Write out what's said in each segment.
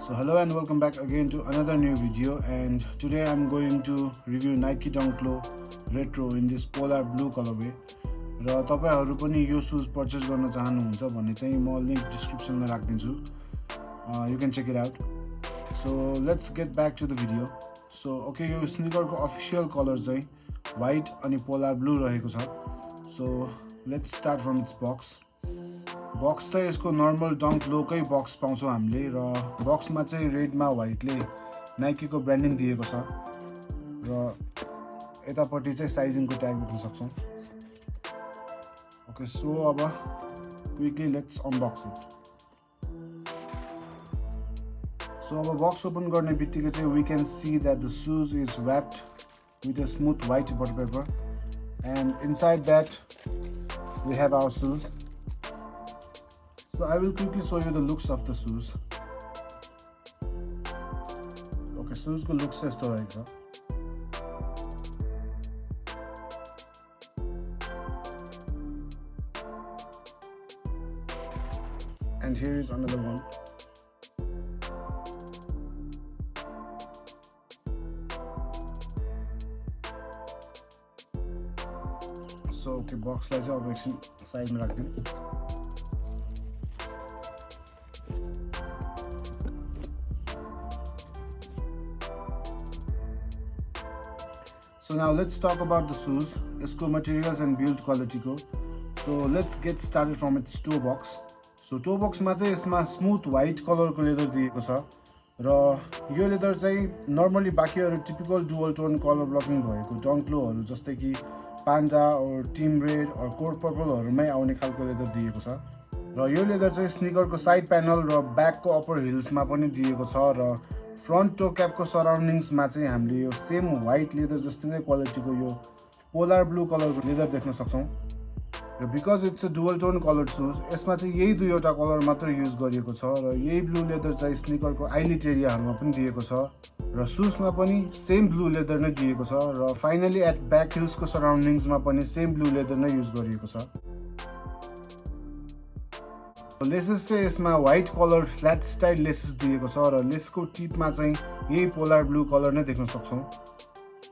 So hello and welcome back again to another new video, and today I'm going to review Nike Dunk Low Retro in this polar blue colorway. र तपाईहरु पनि यो shoes purchase गर्न चाहनुहुन्छ भने चाहिँ म link डिस्क्रिप्सनमा राख्दिन्छु. You can check it out. So let's get back to the video. So okay, यो स्निकर को अफिशियल कलर चाहिँ व्हाइट अनि पोलर ब्लू रहेको छ. So let's start from its box. Box चाहिँ यसको नर्मल डङ्क लोकै बक्स पाउँछौँ हामीले, र बक्समा चाहिँ रेडमा व्हाइटले नाइकीको ब्रान्डिङ दिएको छ, र यतापट्टि चाहिँ साइजिङको ट्याग देख्न सक्छौँ. ओके, सो अब quickly let's unbox it. So अब बक्स ओपन गर्ने बित्तिकै चाहिँ we can see that the shoes is wrapped with a smooth white butter paper, and inside that we have our shoes. So I will quickly show you the looks of the shoes. Okay, shoes को looks यस्तो रहेको छ. And here is another one. So okay, box लाई चाहिँ अब एकछिन साइडमा राख्दिनु. So now let's talk about the shoes, यसको materials and build quality को. So let's get started from its toe box. So toe box मा चाहिँ यसमा smooth white color को लेदर दिएको छ, र यो लेदर चाहिँ नर्मली बाकीहरु typical dual tone colour blocking भएको डङ्क लोहरु जस्तै कि पान्डा और टीम रेड और कोड पर्पलहरुमै आउने खालको लेदर दिएको छ. र यो लेदर चाहिँ स्निकरको साइड प्यानल र ब्याकको अप्पर हिल्समा पनि दिएको छ, र फ्रन्ट टो क्यापको सराउन्डिङ्समा चाहिँ हामीले यो सेम व्हाइट लेदर जस्तै नै क्वालिटीको यो पोलर ब्लू कलरको लेदर देख्न सक्छौं. र because it's a dual tone coloured shoes, यसमा चाहिँ यही दुईवटा कलर मात्र युज गरिएको छ, र यही ब्लू लेदर चाहिँ स्निकरको आइलिट एरियाहरुमा पनि दिएको छ, र शूजमा पनि सेम ब्लू लेदर नै दिएको छ, र फाइनली एट ब्याक हिल्सको सराउन्डिङ्समा पनि सेम ब्लू लेदर नै युज गरिएको छ. लेसेस चाहिँ यसमा white colour flat style laces दिएको छ, र लेसको टिपमा चाहिँ यही पोलर ब्लू कलर नै देख्न सक्छौं.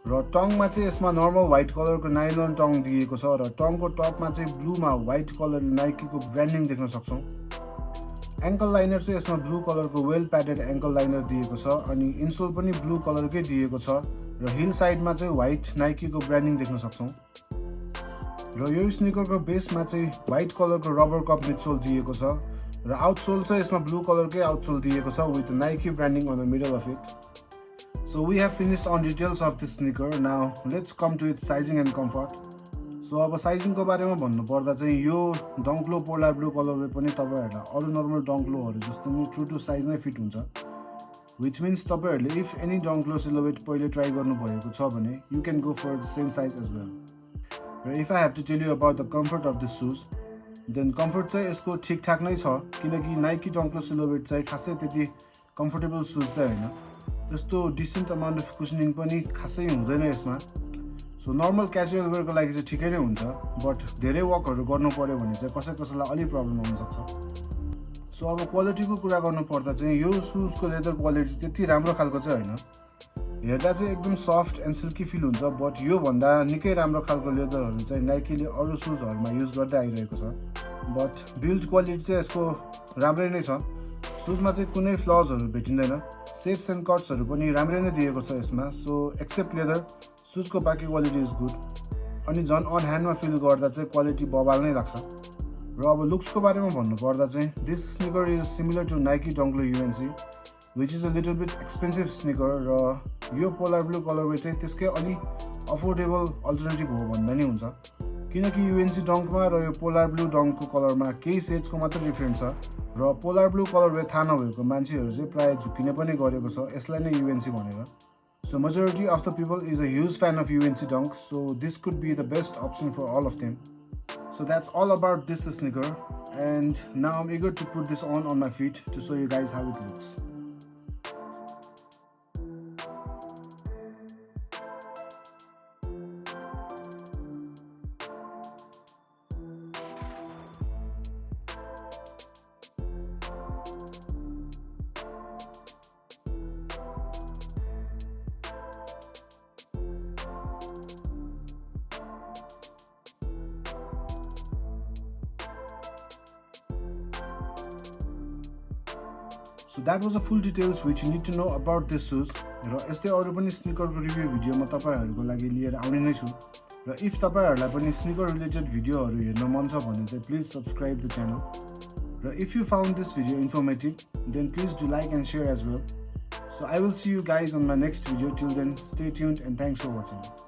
र टङमा चाहिँ यसमा नर्मल व्हाइट कलरको नाइलोन टङ दिएको छ, र टङको टपमा चाहिँ ब्लूमा व्हाइट कलर नाइकीको ब्रान्डिङ देख्न सक्छौं. एङ्कल लाइनर चाहिँ यसमा ब्लू कलरको वेल प्याडेड एङ्कल लाइनर दिएको छ, अनि इन्सोल पनि ब्लू कलरकै दिएको छ, र हिल साइडमा चाहिँ व्हाइट नाइकीको ब्रान्डिङ देख्न सक्छौं. र यो स्निकरको बेसमा चाहिँ व्हाइट कलरको रबर कप मिडसोल दिएको छ, र आउटसोल चाहिँ यसमा ब्लू कलरकै आउटसोल दिएको छ with Nike branding on the middle of it. So we have finished on details of this sneaker. Now let's come to its sizing and comfort. So अब sizing को बारेमा भन्नु पर्दा चाहिँ यो डङ्क लो पोलर ब्लू कलरले पनि तपाईहरुलाई अरु नर्मल डङ्क लोहरु जस्तो नै ट्रु टु साइज नै फिट हुन्छ, which means तपाईहरुले if any dunk low silhouette पहिले ट्राई गर्नु भएको छ भने you can go for the same size as well. If I have to tell you about the comfort of this shoes, then comfort चाहिँ यसको ठीकठाक नै छ, किनकि नाइकी डङ्क लो सिलुएट चाहिँ खासै त्यति कम्फर्टेबल शूज चाहिँ हैन. त्यस्तो डिसेन्ट अमाउन्ट अफ कुशनिङ पनि खासै हुँदैन यसमा. सो नर्मल क्याजुअल वेयरको लागि चाहिँ ठिकै नै हुन्छ, बट धेरै वर्कहरु गर्नु पर्यो भने चाहिँ कसैलाई अलि प्रब्लम आउन सक्छ. सो अब क्वालिटीको कुरा गर्नु पर्दा चाहिँ यो शूजको लेदर क्वालिटी त्यति राम्रो खालको चाहिँ हैन. हेर्दा चाहिँ एकदम सफ्ट एन्ड सिल्की फिल हुन्छ, बट यो भन्दा निकै राम्रो खालको लेदरहरु चाहिँ नाइकीले अरु शूजहरुमा युज गर्दै आइरहेको छ. बट बिल्ड क्वालिटी चाहिँ यसको राम्रै नै छ. शूजमा चाहिँ कुनै फ्लजहरु भेटिँदैन. शेप्स एन्ड कट्सहरु पनि राम्रै नै दिएको छ यसमा. सो एक्सेप्ट लेदर, शूजको बाँकी क्वालिटी इज गुड, अनि झन् अन ह्यान्डमा फिल गर्दा चाहिँ क्वालिटी बबाल नै लाग्छ. र अब लुक्सको बारेमा भन्नु पर्दा चाहिँ this sneaker is similar to Nike dunk low UNC, which is a little bit expensive sneaker, र यो पोलर ब्लू कलरवे चाहिँ त्यसकै अलि अफोर्डेबल अल्टरनेटिभ हो भन्दा नि हुन्छ, किनकि UNC डङ्कमा र यो पोलर ब्लू डङ्कको कलरमा केही सेड्सको मात्र डिफरेन्स छ, र पोलर ब्लू कलरवे थाहा नभएको मान्छेहरु चाहिँ प्राय झुक्किने पनि गरेको छ यसलाई नै UNC भनेर. So majority of the people is a huge fan of UNC dunk, so this could be the best option for all of them. So that's all about this sneaker, and now I'm eager to put this on my feet to show you guys how it looks. So that was a full details which you need to know about this shoes. र यस्तै अरू पनि स्निकरको review video म तपाईहरुको लागि लिएर आउने नै छु। र इफ तपाईहरुलाई पनि स्निकर रिलेटेड भिडियोहरु हेर्न मन छ भने चाहिँ प्लिज सब्स्क्राइब द च्यानल। र if you found this video informative, then please do like and share as well. So I will see you guys on my next video. Till then, stay tuned and thanks for watching.